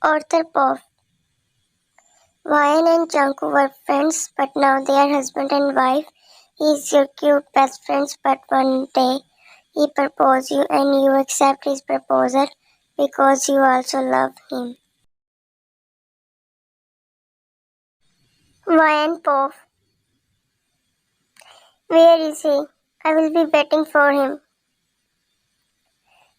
Author Pop. Ryan and Jungkook were friends, but now they are husband and wife. He's your cute best friend, but one day he proposes you and you accept his proposal because you also love him. Ryan Pop. Where is he? I will be waiting for him.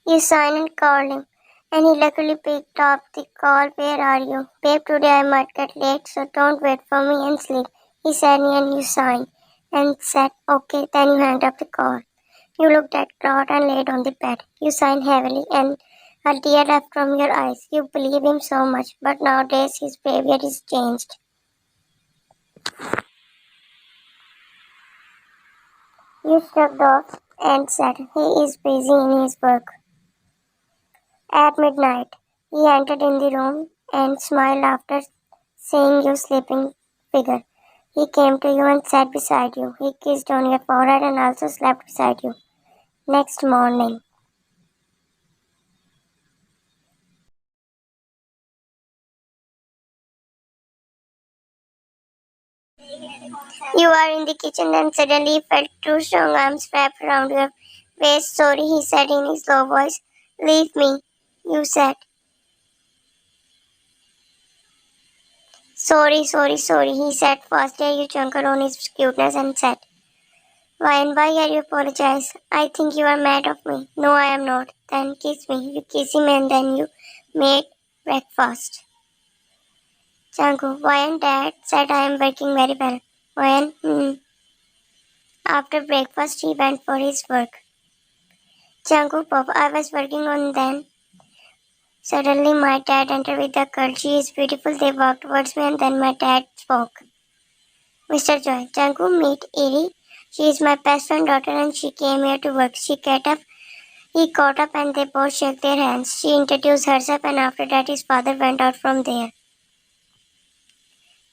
You sign and called him, and he luckily picked up the call. Where are you? Babe, today I might get late, so don't wait for me and sleep. He said, and you signed and said, okay, then you hanged up the call. You looked at Claude and laid on the bed. You signed heavily, and a tear left from your eyes. You believe him so much, but nowadays his behavior is changed. You shrugged off and said, he is busy in his work. At midnight, he entered in the room and smiled after seeing your sleeping figure. He came to you and sat beside you. He kissed on your forehead and also slept beside you. Next morning, you are in the kitchen and suddenly you felt two strong arms wrapped around your waist. Sorry, he said in his low voice. Leave me, you said. Sorry, he said fastly. You chuckled on his cuteness and said, why are you apologize? I think you are mad of me. No, I am not. Then kiss me. You kiss him and then you made breakfast. Changu, Wayan dad said I am working very well. Wayan. After breakfast he went for his work. Changu, Pop, I was working on then. Suddenly my dad entered with a girl. She is beautiful. They walked towards me and then my dad spoke. Mr. Joy, Changu, meet Eri. She is my best friend daughter and she came here to work. He caught up and they both shook their hands. She introduced herself and after that his father went out from there.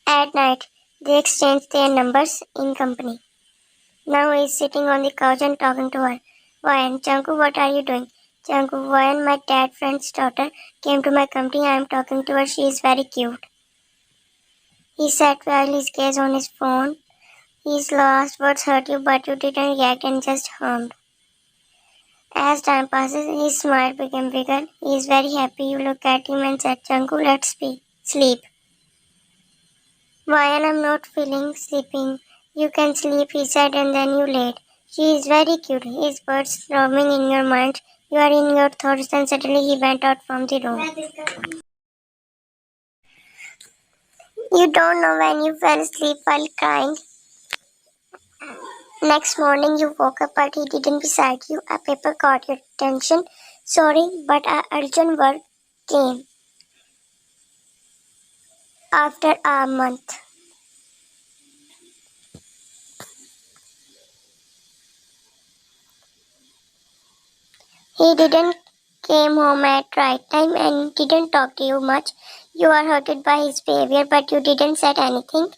At night, they exchanged their numbers in company. Now he is sitting on the couch and talking to her. Wayan, Chanku, what are you doing? Chanku, Wayan, my dad friend's daughter, came to my company. I am talking to her. She is very cute. He sat while his gaze on his phone. His last words hurt you, but you didn't react and just hummed. As time passes, his smile became bigger. He is very happy. You look at him and said, Chanku, let's sleep. Why I'm not feeling sleeping. You can sleep, he said, and then you laid. She is very cute. His words roaming in your mind. You are in your thoughts, and suddenly he went out from the room. You don't know when you fell asleep while crying. Next morning you woke up but he didn't beside you. A paper caught your attention. Sorry, but a urgent work came after a month. He didn't came home at right time and didn't talk to you much. You are hurted by his behavior but you didn't say anything.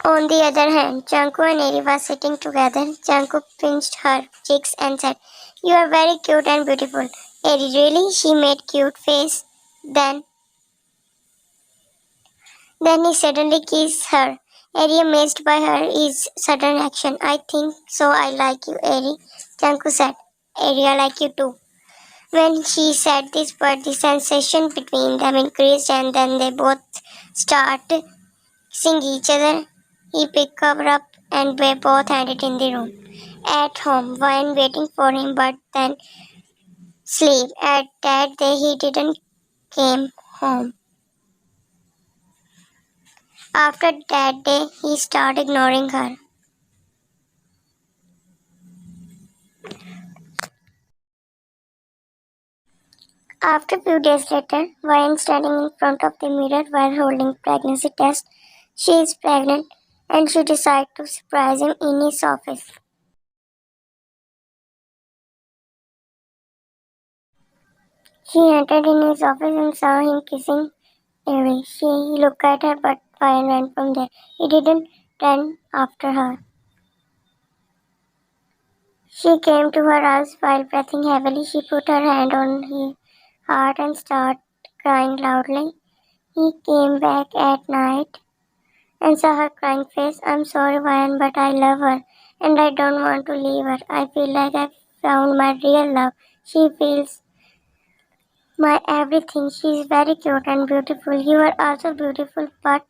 On the other hand, Chanku and Eri were sitting together. Chanku pinched her cheeks and said, you are very cute and beautiful. Eri, really? She made cute face. Then he suddenly kissed her. Eri, amazed by his sudden action. I think so. I like you, Eri. Chanku said. Eri, I like you too. When she said this word, the sensation between them increased and then they both started kissing each other. He picked her up and they both handed in the room. At home, Wine waiting for him but then sleep. At that day he didn't came home. After that day, he started ignoring her. After a few days later, Ryan standing in front of the mirror while holding pregnancy test. She is pregnant and she decides to surprise him in his office. She entered in his office and saw him kissing Eri. She looked at her but Ryan ran from there. He didn't run after her. She came to her house while breathing heavily. She put her hand on his heart and started crying loudly. He came back at night and saw her crying face. I'm sorry, Ryan, but I love her and I don't want to leave her. I feel like I found my real love. She feels my everything. She is very cute and beautiful. You are also beautiful, but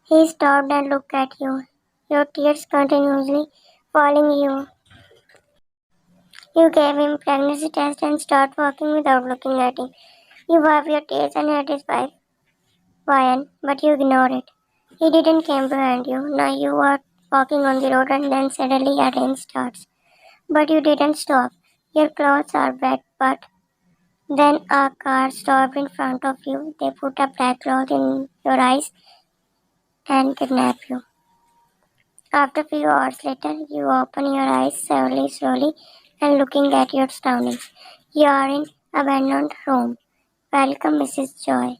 he stopped and looked at you. Your tears continuously falling you. You gave him pregnancy test and started walking without looking at him. You wiped your tears and hurt his wife, Ryan, but you ignored it. He didn't come behind you. Now you are walking on the road and then suddenly a rain starts. But you didn't stop. Your clothes are wet, but then a car stopped in front of you. They put a black cloth in your eyes and kidnap you. After a few hours later, you open your eyes slowly, and looking at your surroundings. You are in abandoned room. Welcome, Mrs. Joy.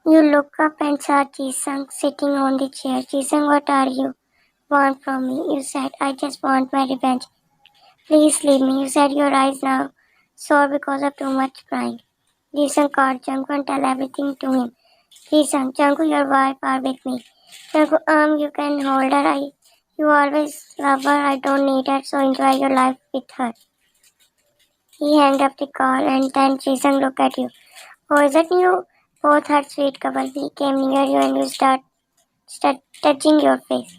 You look up and saw Jisung sitting on the chair. Jisung, what are you want from me? You said, I just want my revenge. Please leave me. You said your eyes now sore because of too much crying. Jisung called Jungkook and tell everything to him. Jisung, Jungkook, your wife are with me. Jungkook, you can hold her. You always love her. I don't need her, so enjoy your life with her. He hung up the call and then Jisung looked at you. Oh, isn't you both are sweet couple? He came near you and you start touching your face.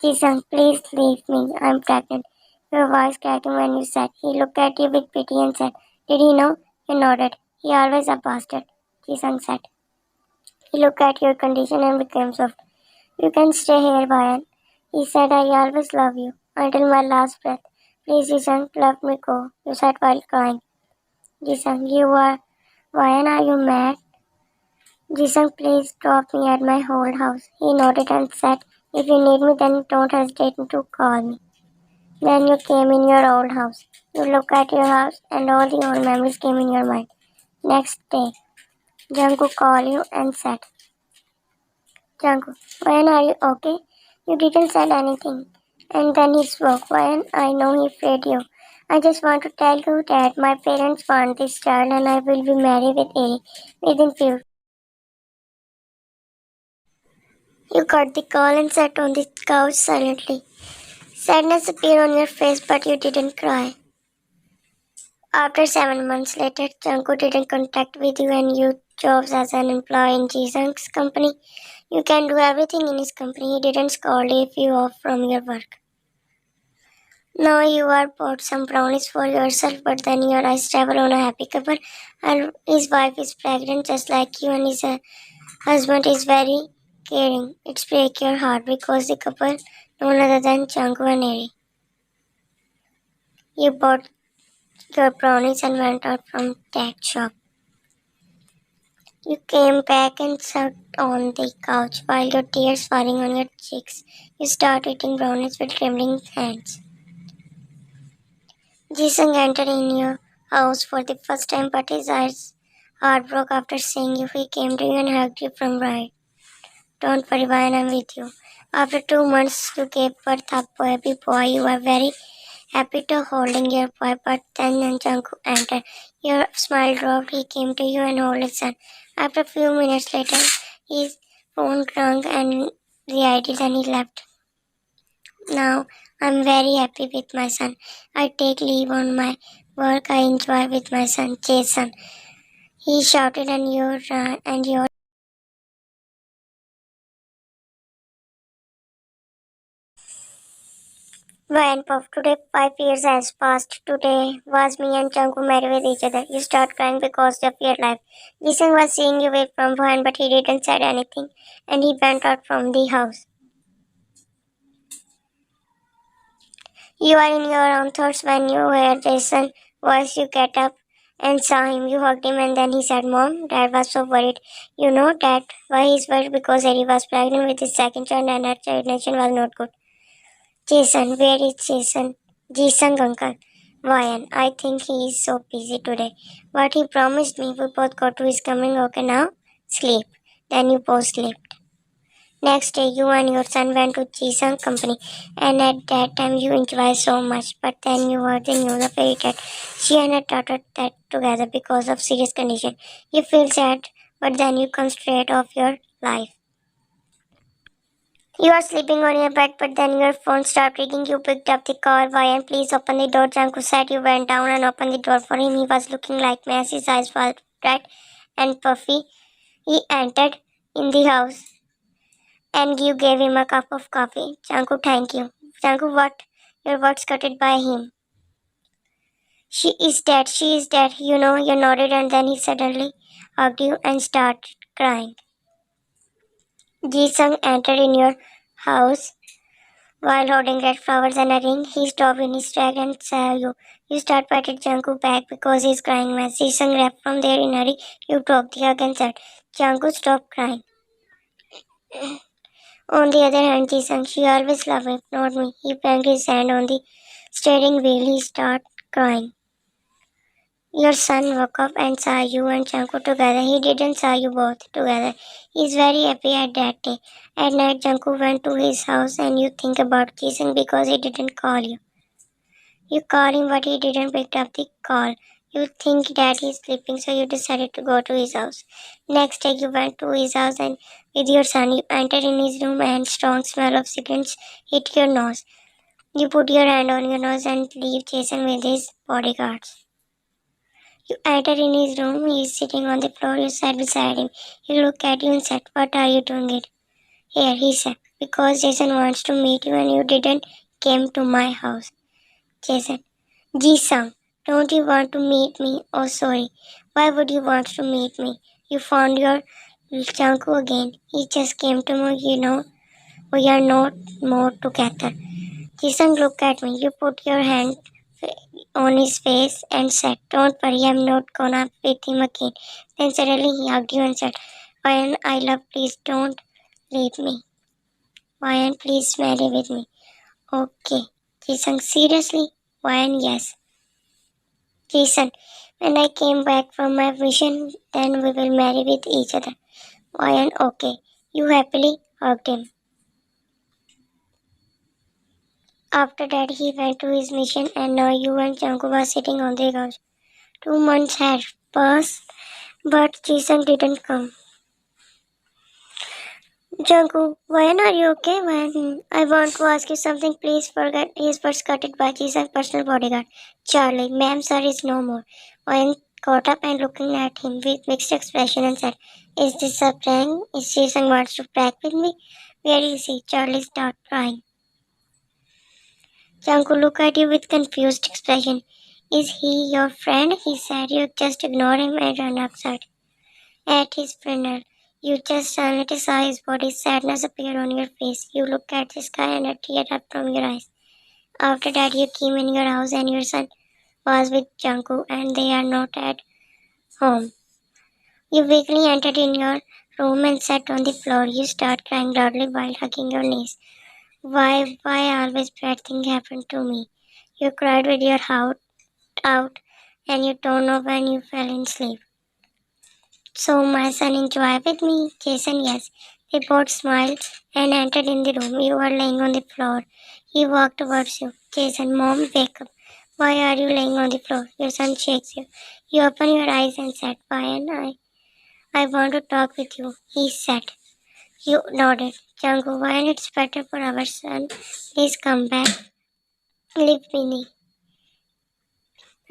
Jisung, please leave me. I'm pregnant. Your voice cracking when you said. He looked at you with pity and said, did he know? You nodded. He always a bastard, Jisung said. He looked at your condition and became soft. You can stay here, Bayan. He said, I always love you. Until my last breath. Please, Jisung, let me go. You said while crying. Jisung, Bayan, are you mad? Jisung, please drop me at my old house. He nodded and said, if you need me, then don't hesitate to call me. Then you came in your old house. You look at your house and all the old memories came in your mind. Next day, Jungkook called you and said, Jungkook, when are you okay? You didn't say anything. And then he spoke. When I know he afraid you. I just want to tell you that my parents want this child and I will be married with Eri within few. You got the call and sat on the couch silently. Sadness appeared on your face, but you didn't cry. After 7 months later, Jungkook didn't contact with you and you jobs as an employee in Jisung's company. You can do everything in his company. He didn't scold if you off from your work. Now you are bought some brownies for yourself, but then your eyes travel on a happy couple. And his wife is pregnant just like you, and his husband is very caring. It's break your heart because the couple none other than Jungkook and Eri. You bought your brownies and went out from that shop. You came back and sat on the couch while your tears falling on your cheeks. You start eating brownies with trembling hands. Jisung entered in your house for the first time, but his eyes heart broke after seeing you. He came to you and hugged you from right. Don't worry, Ryan, I'm with you. After 2 months, you gave birth a baby boy. You were very happy to holding your boy, but then Jungkook entered. Your smile dropped. He came to you and held his son. After a few minutes later, his phone rang and the ID, and he left. Now I'm very happy with my son. I take leave on my work. I enjoy with my son, Jason. He shouted and you ran and you went off. Today 5 years has passed. Today was me and Chungu married with each other. You start crying because of your life. Jason was seeing you wait from behind, but he didn't say anything and he went out from the house. You are in your own thoughts when you hear Jason's voice. You get up and saw him. You hugged him and then he said, Mom, Dad was so worried. You know that why he's worried because Eddie was pregnant with his second child and her pregnancy was not good. Jason, where is Jason? Jason, uncle. Ryan, I think he is so busy today. But he promised me we both go to his coming. Okay, now sleep. Then you both slept. Next day, you and your son went to Jisung's company, and at that time you enjoyed so much. But then you heard the news of Fairy that she and her daughter died together because of serious condition. You feel sad, but then you come straight off your life. You are sleeping on your bed, but then your phone started ringing. You picked up the call. Why and please open the door. Janku said you went down and opened the door for him. He was looking like mess. His eyes were red and puffy. He entered in the house and you gave him a cup of coffee. Janku, thank you. Janku, what? Your words cutted by him. She is dead. She is dead. You know, you nodded and then he suddenly hugged you and started crying. Ji-sung entered in your house while holding red flowers and a ring. He stopped in his track and saw you. You start patted Janku back because he's crying mess. Ji-sung left from there in a hurry. You broke the hug and said, Janku, stop crying. On the other hand, Ji-sung, she always loved me, not me. He banged his hand on the steering wheel. He started crying. Your son woke up and saw you and Janku together. He didn't saw you both together. He's very happy at that day. At night, Janku went to his house and you think about Ji-sung because he didn't call you. You call him but he didn't pick up the call. You think that he's sleeping so you decided to go to his house. Next day you went to his house and with your son you entered in his room and strong smell of cigarettes hit your nose. You put your hand on your nose and leave Jason with his bodyguards. You entered in his room, he is sitting on the floor, you sat beside him. He looked at you and said, what are you doing it? Here, he said, because Jason wants to meet you and you didn't came to my house. Jason, Ji-sung, don't you want to meet me? Oh, sorry. Why would you want to meet me? You found your Chanku again. He just came to me, you know. We are not more together. Ji-sung looked at me. You put your hand on his face and said, don't worry, I'm not gonna beat him again. Then suddenly he hugged you and said, Ryan, I love, please don't leave me. Ryan, please marry with me. Okay. Ji-sung, seriously? Ryan, yes. Jason, when I came back from my vision, then we will marry with each other. Ryan, okay. You happily hugged him. After that, he went to his mission, and now you and Janku were sitting on the couch. 2 months had passed, but Jason didn't come. Janku, Ryan, are you okay? Ryan, I want to ask you something. Please forget. His words cut it by Jason's personal bodyguard. Charlie, ma'am, sir is no more. Ryan got up and looking at him with mixed expression and said, is this a prank? Is Jason wants to prank with me? Where is he? Charlie started crying. Janku looked at you with confused expression. Is he your friend? He said. You just ignore him and run outside. At his funeral, you just suddenly saw his body. Sadness appeared on your face. You looked at the sky and a tear dropped from your eyes. After that, you came in your house and your son was with Janku and they are not at home. You weakly entered in your room and sat on the floor. You start crying loudly while hugging your knees. Why always bad things happen to me? You cried with your heart out and you don't know when you fell in sleep. So my son enjoyed with me? Jason, yes. They both smiled and entered in the room. You were laying on the floor. He walked towards you. Jason, Mom, wake up. Why are you laying on the floor? Your son shakes you. You open your eyes and said, I want to talk with you, he said. You nodded. Django, why it's better for our son. Please come back. Live with me.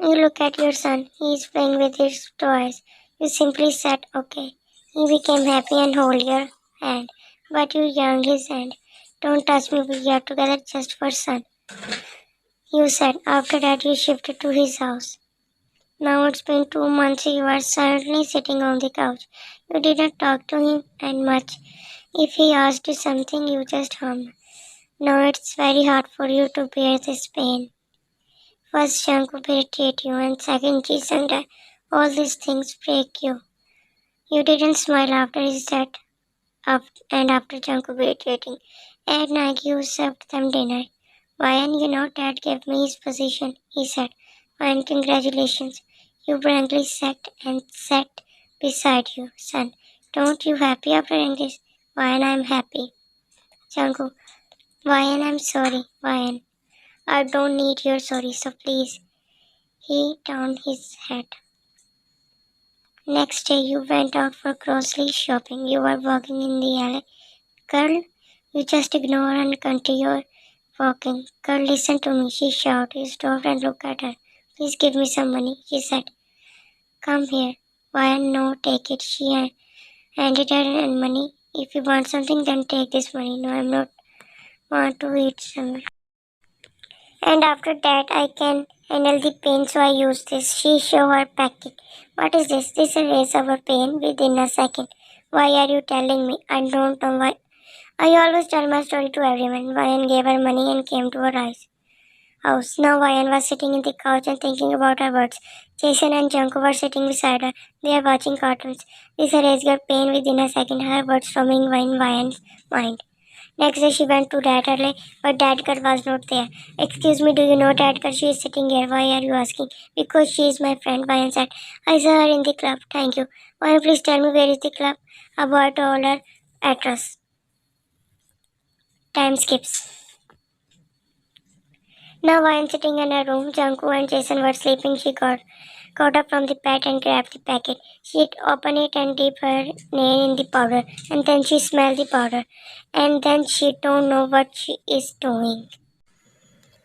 You look at your son. He is playing with his toys. You simply said, okay. He became happy and hold your hand. But you yanked his hand. Don't touch me, we are together just for son. You said. After that you shifted to his house. Now it's been 2 months. You are silently sitting on the couch. You didn't talk to him and much. If he asked you something, you just hummed. Now it's very hard for you to bear this pain. First, Shanku irritate you, and second, Jason died. All these things break you. You didn't smile after he said up and after Janku irritating. At night, you served them dinner. Ryan, you know, Dad gave me his position, he said. Ryan, congratulations. You frankly sat beside you, son. Don't you happy after this? Ryan, I'm happy. Janku, Ryan, I'm sorry, Ryan. I don't need your sorry, so please. He turned his head. Next day, you went out for grocery shopping. You were walking in the alley. Girl, you just ignore and continue walking. Girl, listen to me, she shouted. He stopped and looked at her. Please give me some money, she said. Come here. Why no, take it. She handed her money. If you want something, then take this money. No, I'm not want to eat somewhere. And after that, I can handle the pain, so I use this. She showed her packet. What is this? This erases our pain within a second. Why are you telling me? I don't know why. I always tell my story to everyone. Ryan gave her money and came to her house. Now Ryan was sitting in the couch and thinking about her words. Jason and Junko were sitting beside her. They are watching cartoons. This erased her pain within a second. Her words roaming in Ryan's mind. Next day she went to Dad early, but Dadkar was not there. Excuse me, do you know Dadkar? She is sitting here. Why are you asking? Because she is my friend, Ryan said. I saw her in the club. Thank you. Ryan, please tell me where is the club? A boy told her address. Time skips. Now Ryan sitting in her room. Janku and Jason were sleeping. She got up from the bed and grabbed the packet. She opened it and dipped her nail in the powder. And then she smelled the powder. And then she don't know what she is doing.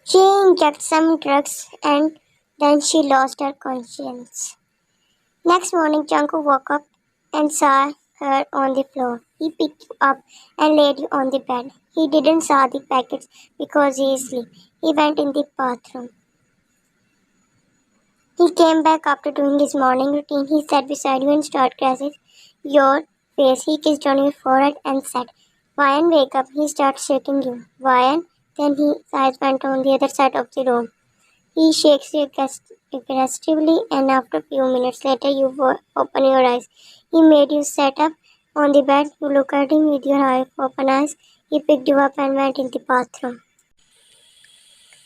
She injected some drugs and then she lost her conscience. Next morning, Janku woke up and saw her on the floor. He picked you up and laid you on the bed. He didn't saw the packets because he is asleep. He went in the bathroom. He came back after doing his morning routine. He sat beside you and started caressing your face. He kissed on your forehead and said, Ryan, wake up. He started shaking you. Ryan, then his eyes went on the other side of the room. He shakes you aggressively, and after a few minutes later, you open your eyes. He made you sit up on the bed. You look at him with your open eyes. He picked you up and went in the bathroom.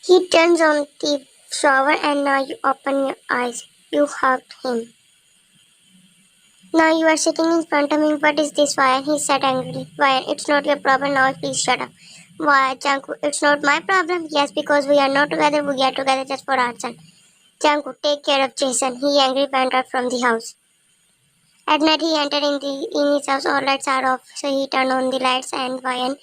He turns on the shower, and now you open your eyes. You hugged him. Now you are sitting in front of me. What is this, Ryan? He said angrily. Ryan, it's not your problem now. Please shut up. Why, Janku, it's not my problem. Yes, because we are not together. We are together just for our son. Janku, take care of Jason. He angrily went out from the house. At night, he entered in his house. All lights are off, so he turned on the lights and Ryan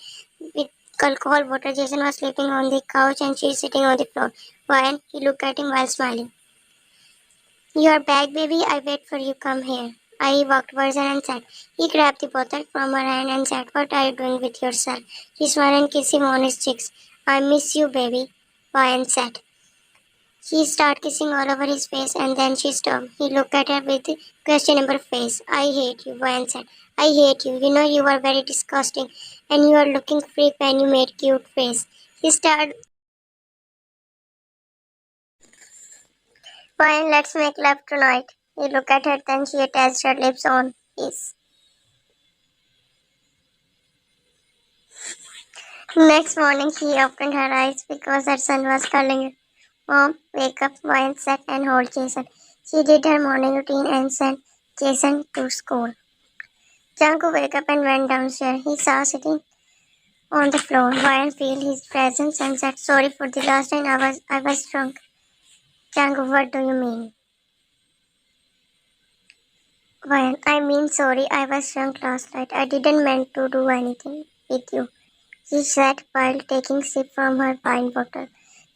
with alcohol water. Jason was sleeping on the couch and she is sitting on the floor. Ryan, he looked at him while smiling. You are back, baby. I wait for you. Come here. I walked towards her and said. He grabbed the bottle from her hand and said, What are you doing with yourself? She smiled and kissed him on his cheeks. I miss you, baby, Ryan said. She started kissing all over his face and then she stopped. He looked at her with a questionable face. I hate you, Ryan said. I hate you. You know you are very disgusting and you are looking freak when you made cute face. He started. Ryan, let's make love tonight. He looked at her, then she attached her lips on his. Next morning, she opened her eyes because her son was calling her. Mom, wake up, Ryan said, and hold Jason. She did her morning routine and sent Jason to school. Janko woke up and went downstairs. He saw sitting on the floor. Ryan felt his presence and said, Sorry for the last time I was drunk. Janko, what do you mean? Ryan, I mean sorry, I was drunk last night. I didn't mean to do anything with you. She said while taking a sip from her wine bottle.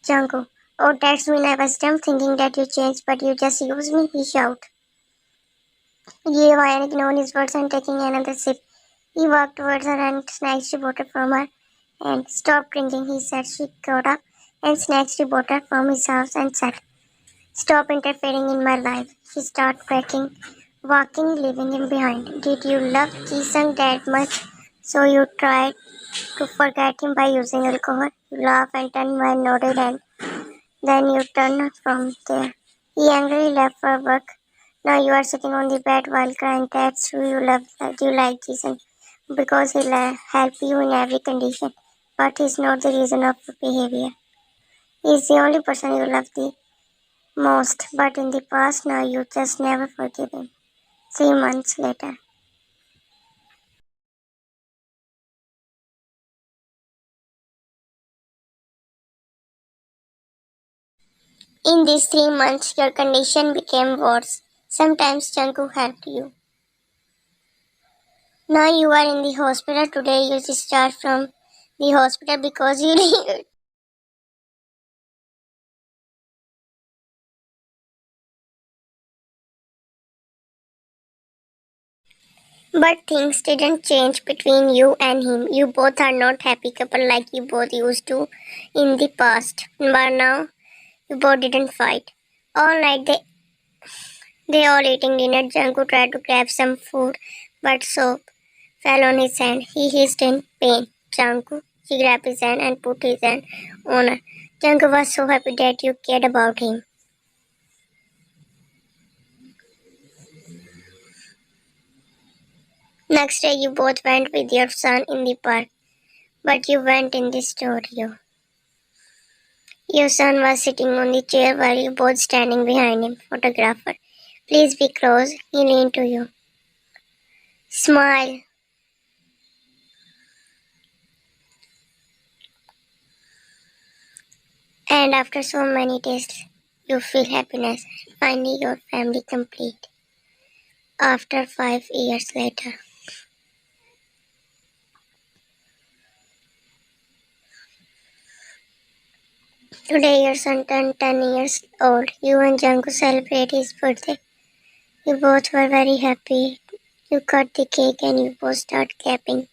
Janko, oh, that's mean I was dumb thinking that you changed, but you just used me, he shouted. Ryan ignored his words and taking another sip. He walked towards her and snatched the bottle from her and stop drinking, he said. She got up and snatched the bottle from his house and said, Stop interfering in my life. She started cracking, walking, leaving him behind. Did you love Jason that much? So you tried to forget him by using alcohol? You laughed and turned my nodded and then you turned from there. He angrily left for work. Now you are sitting on the bed while crying. That's who you love. You like Jason because he'll help you in every condition. But he's not the reason of your behavior. He's the only person you love the most. But in the past, now you just never forgive him. 3 months later. In these 3 months, your condition became worse. Sometimes Jungkook helped you. Now you are in the hospital. Today you discharged from the hospital because you leave. But things didn't change between you and him. You both are not happy couple like you both used to in the past. But now you both didn't fight. All night they all eating dinner. Jungkook tried to grab some food, but soap fell on his hand. He hissed in pain. Jungkook, she grabbed his hand and put his hand on her. Jungkook was so happy that you cared about him. Next day, you both went with your son in the park, but you went in the studio. Your son was sitting on the chair while you both standing behind him. Photographer, please be close. He leaned to you. Smile. And after so many days, you feel happiness. Finally, your family complete. After 5 years later. Today, your son turned 10 years old. You and Jungkook celebrate his birthday. You both were very happy. You cut the cake and you both start clapping.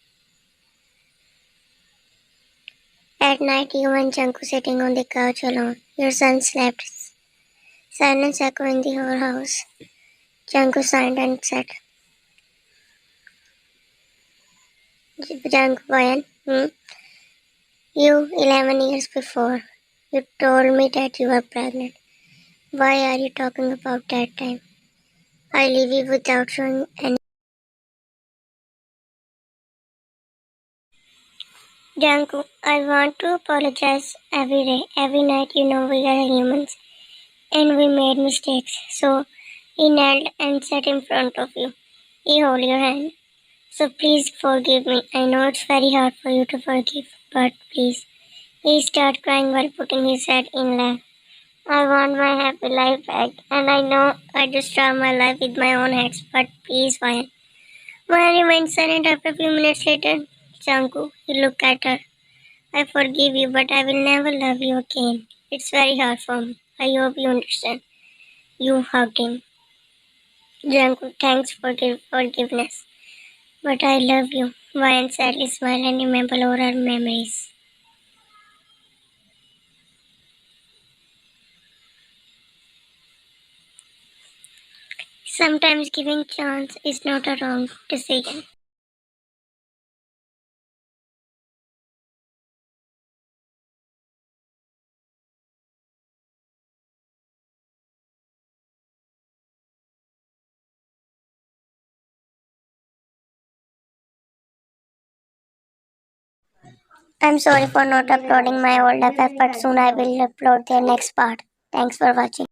At night, you and Jungkook sitting on the couch alone. Your son slept. Silence echoed in the whole house. Jungkook sighed and said, Jungkook, Ryan, you 11 years before, you told me that you were pregnant. Why are you talking about that time? I leave you without showing any. Jungkook, I want to apologize every day, every night. You know we are humans and we made mistakes. So he knelt and sat in front of you. He held your hand. So please forgive me. I know it's very hard for you to forgive, but please. He started crying while putting his head in lap. I want my happy life back, and I know I destroyed my life with my own hands, but please, Ryan. Ryan remained silent after a few minutes later. Jungkook, he looked at her. I forgive you, but I will never love you again. It's very hard for me. I hope you understand. You hugged him. Jungkook, thanks for forgiveness. But I love you. Ryan sadly smiled and remembered all our memories. Sometimes giving chance is not a wrong decision. I'm sorry for not uploading my old FF, but soon I will upload their next part. Thanks for watching.